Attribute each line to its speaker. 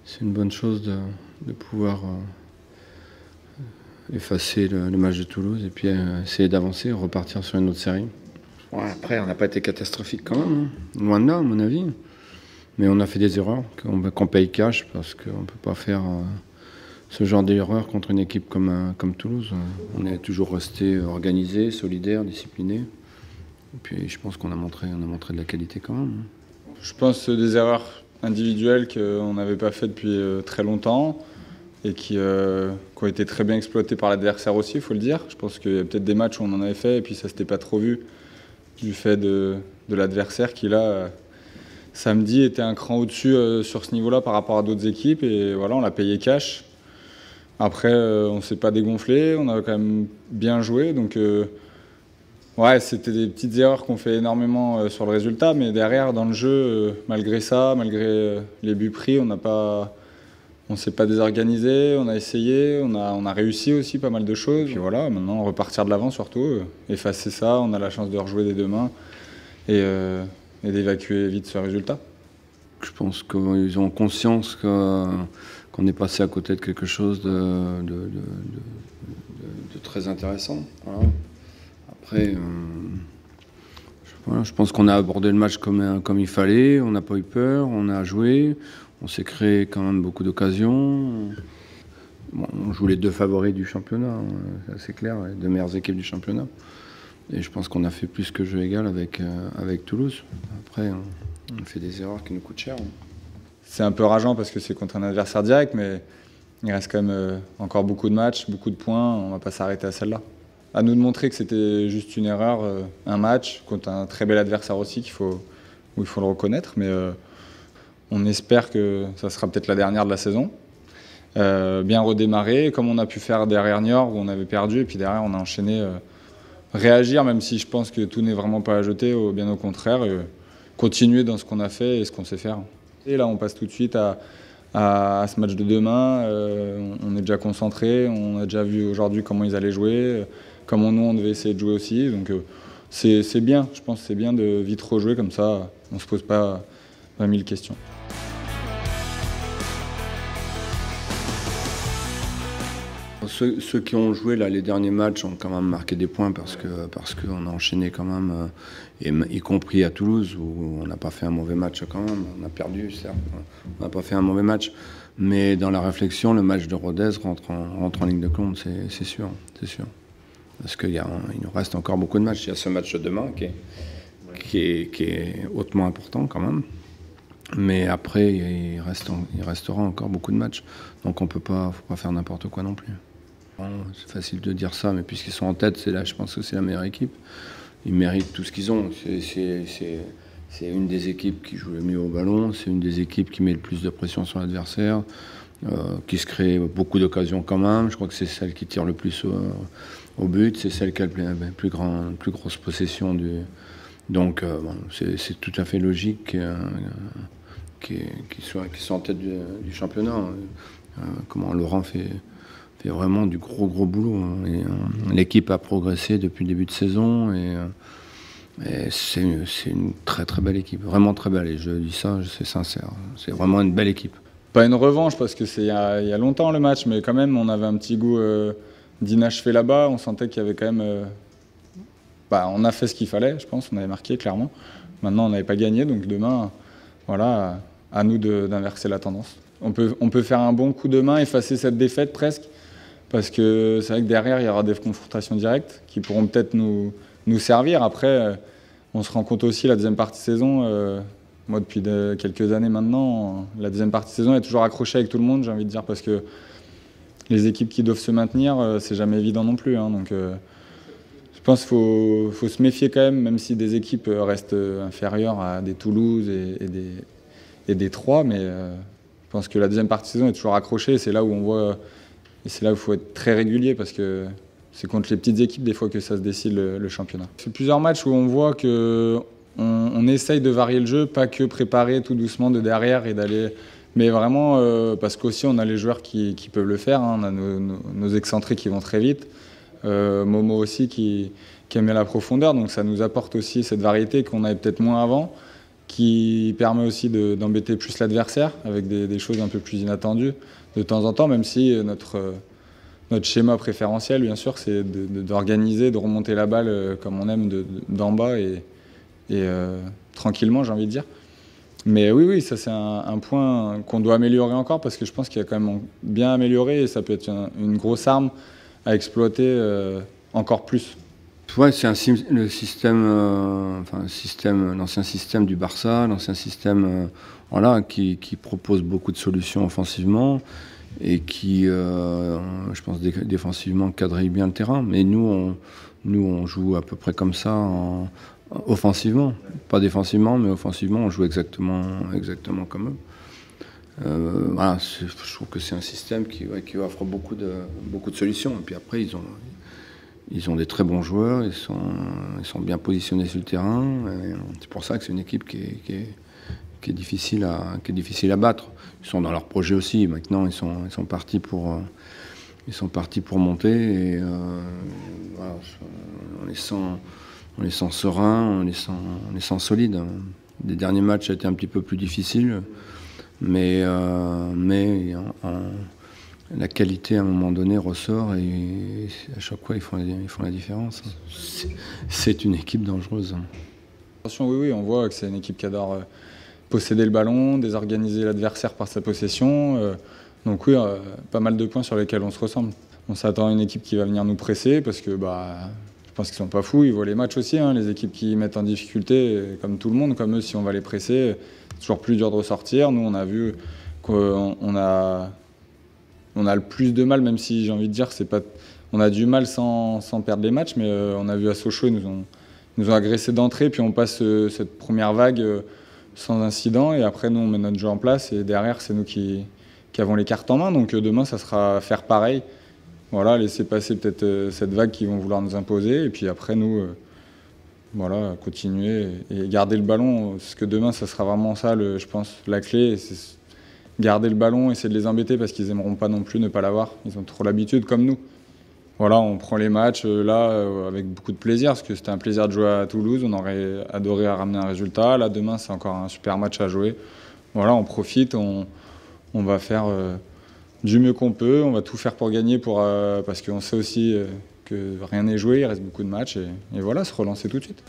Speaker 1: c'est une bonne chose de pouvoir effacer le match de Toulouse et puis essayer d'avancer, repartir sur une autre série. Ouais, après, on n'a pas été catastrophique quand même, hein. Loin de là, à mon avis. Mais on a fait des erreurs qu'on paye cash parce qu'on ne peut pas faire ce genre d'erreur contre une équipe comme Toulouse. On est toujours resté organisé, solidaire, discipliné. Et puis je pense qu'on a montré de la qualité quand même.
Speaker 2: Je pense que des erreurs individuelles qu'on n'avait pas fait depuis très longtemps et qui ont été très bien exploitées par l'adversaire aussi, il faut le dire. Je pense qu'il y a peut-être des matchs où on en avait fait et puis ça ne s'était pas trop vu du fait de l'adversaire qui là, samedi, était un cran au-dessus sur ce niveau-là par rapport à d'autres équipes et voilà, on l'a payé cash. Après, on ne s'est pas dégonflé, on a quand même bien joué. Donc, ouais, c'était des petites erreurs qu'on fait énormément sur le résultat. Mais derrière, dans le jeu, malgré ça, malgré les buts pris, on ne s'est pas désorganisé, on a essayé, on a réussi aussi pas mal de choses. Puis voilà, maintenant, repartir de l'avant surtout, effacer ça. On a la chance de rejouer dès demain et d'évacuer vite ce résultat.
Speaker 1: Je pense qu'ils ont conscience qu'on est passé à côté de quelque chose de très intéressant. Voilà. Après, je pense qu'on a abordé le match comme il fallait, on n'a pas eu peur, on a joué, on s'est créé quand même beaucoup d'occasions. Bon, on joue les deux favoris du championnat, c'est assez clair, les deux meilleures équipes du championnat. Et je pense qu'on a fait plus que jeu égal avec Toulouse. Après, on fait des erreurs qui nous coûtent cher.
Speaker 2: C'est un peu rageant parce que c'est contre un adversaire direct, mais il reste quand même encore beaucoup de matchs, beaucoup de points. On ne va pas s'arrêter à celle-là. À nous de montrer que c'était juste une erreur, un match contre un très bel adversaire aussi où il faut le reconnaître. Mais on espère que ça sera peut-être la dernière de la saison. Bien redémarrer, comme on a pu faire derrière Niort où on avait perdu et puis derrière on a enchaîné. Réagir, même si je pense que tout n'est vraiment pas à jeter, bien au contraire. Continuer dans ce qu'on a fait et ce qu'on sait faire. Et là, on passe tout de suite à ce match de demain. On est déjà concentré, on a déjà vu aujourd'hui comment ils allaient jouer, comment nous, on devait essayer de jouer aussi. Donc c'est bien, je pense que c'est bien de vite rejouer comme ça, on ne se pose pas 20 000 questions.
Speaker 1: Ceux qui ont joué là, les derniers matchs ont quand même marqué des points parce qu'on a enchaîné quand même, y compris à Toulouse où on n'a pas fait un mauvais match quand même. On a perdu, certes, on n'a pas fait un mauvais match. Mais dans la réflexion, le match de Rodez rentre en ligne de compte, c'est sûr, c'est sûr. Parce qu'il nous reste encore beaucoup de matchs. Il y a ce match de demain qui est hautement important quand même. Mais après, il restera encore beaucoup de matchs. Donc faut pas faire n'importe quoi non plus. C'est facile de dire ça, mais puisqu'ils sont en tête, je pense que c'est la meilleure équipe. Ils méritent tout ce qu'ils ont. C'est une des équipes qui joue le mieux au ballon, c'est une des équipes qui met le plus de pression sur l'adversaire, qui se crée beaucoup d'occasions quand même. Je crois que c'est celle qui tire le plus au but, c'est celle qui a la plus grosse possession Donc c'est tout à fait logique qu'ils soient en tête du championnat. Comment Laurent fait vraiment du gros boulot. L'équipe a progressé depuis le début de saison et c'est une très belle équipe, vraiment très belle. Et je dis ça, c'est sincère. C'est vraiment une belle équipe.
Speaker 2: Pas une revanche parce que c'est il y a longtemps le match, mais quand même on avait un petit goût d'inachevé là-bas. On sentait qu'il y avait quand même. On a fait ce qu'il fallait, je pense. On avait marqué clairement. Maintenant on n'avait pas gagné, donc demain, voilà, à nous d'inverser la tendance. On peut faire un bon coup de main, effacer cette défaite presque. Parce que c'est vrai que derrière, il y aura des confrontations directes qui pourront peut-être nous servir. Après, on se rend compte aussi, la deuxième partie de saison, moi depuis quelques années maintenant, la deuxième partie de saison est toujours accrochée avec tout le monde, j'ai envie de dire, parce que les équipes qui doivent se maintenir, c'est jamais évident non plus. Donc je pense qu'il faut se méfier quand même si des équipes restent inférieures à des Toulouse et des Troyes. Mais je pense que la deuxième partie de saison est toujours accrochée, et c'est là où on voit... Et c'est là où il faut être très régulier parce que c'est contre les petites équipes des fois que ça se décide le championnat. C'est plusieurs matchs où on voit qu'on essaye de varier le jeu, pas que préparer tout doucement de derrière et d'aller... Mais vraiment parce qu'aussi on a les joueurs qui peuvent le faire, hein. On a nos excentrés qui vont très vite, Momo aussi qui aime bien la profondeur, donc ça nous apporte aussi cette variété qu'on avait peut-être moins avant. qui permet aussi d'embêter plus l'adversaire avec des choses un peu plus inattendues de temps en temps, même si notre schéma préférentiel, bien sûr, c'est d'organiser, de remonter la balle comme on aime d'en bas et tranquillement, j'ai envie de dire. Mais oui, ça c'est un point qu'on doit améliorer encore parce que je pense qu'il y a quand même bien amélioré et ça peut être une grosse arme à exploiter encore plus.
Speaker 1: Ouais, c'est l'ancien système du Barça, l'ancien système voilà, qui propose beaucoup de solutions offensivement et qui, je pense, défensivement quadrille bien le terrain. Mais nous, on joue à peu près comme ça offensivement. Pas défensivement, mais offensivement, on joue exactement comme eux. Voilà, je trouve que c'est un système qui offre beaucoup de solutions. Et puis après, ils ont des très bons joueurs, ils sont bien positionnés sur le terrain. C'est pour ça que c'est une équipe qui est difficile à battre. Ils sont dans leur projet aussi. Maintenant, ils sont partis pour monter. Et voilà, on les sent sereins, on les sent solides. Les derniers matchs ont été un petit peu plus difficiles, mais la qualité à un moment donné ressort et à chaque fois ils font la différence. C'est une équipe dangereuse.
Speaker 2: Attention, oui, on voit que c'est une équipe qui adore posséder le ballon, désorganiser l'adversaire par sa possession. Donc oui, pas mal de points sur lesquels on se ressemble. On s'attend à une équipe qui va venir nous presser parce que je pense qu'ils sont pas fous, ils voient les matchs aussi, hein, les équipes qui mettent en difficulté, comme tout le monde, comme eux, si on va les presser, c'est toujours plus dur de ressortir. Nous, on a vu qu'on a le plus de mal, même si j'ai envie de dire, on a du mal sans perdre les matchs, mais on a vu à Sochaux, ils nous ont agressé d'entrée, puis on passe cette première vague sans incident, et après nous on met notre jeu en place, et derrière c'est nous qui avons les cartes en main, donc demain ça sera faire pareil, voilà, laisser passer peut-être cette vague qu'ils vont vouloir nous imposer, et puis après nous, voilà, continuer et garder le ballon, parce que demain ça sera vraiment ça, je pense, la clé, c'est garder le ballon, essayer de les embêter parce qu'ils n'aimeront pas non plus ne pas l'avoir. Ils ont trop l'habitude comme nous. Voilà, on prend les matchs là avec beaucoup de plaisir parce que c'était un plaisir de jouer à Toulouse. On aurait adoré ramener un résultat. Là, demain, c'est encore un super match à jouer. Voilà, on profite, on va faire du mieux qu'on peut. On va tout faire pour gagner parce qu'on sait aussi que rien n'est joué, il reste beaucoup de matchs. Et voilà, se relancer tout de suite.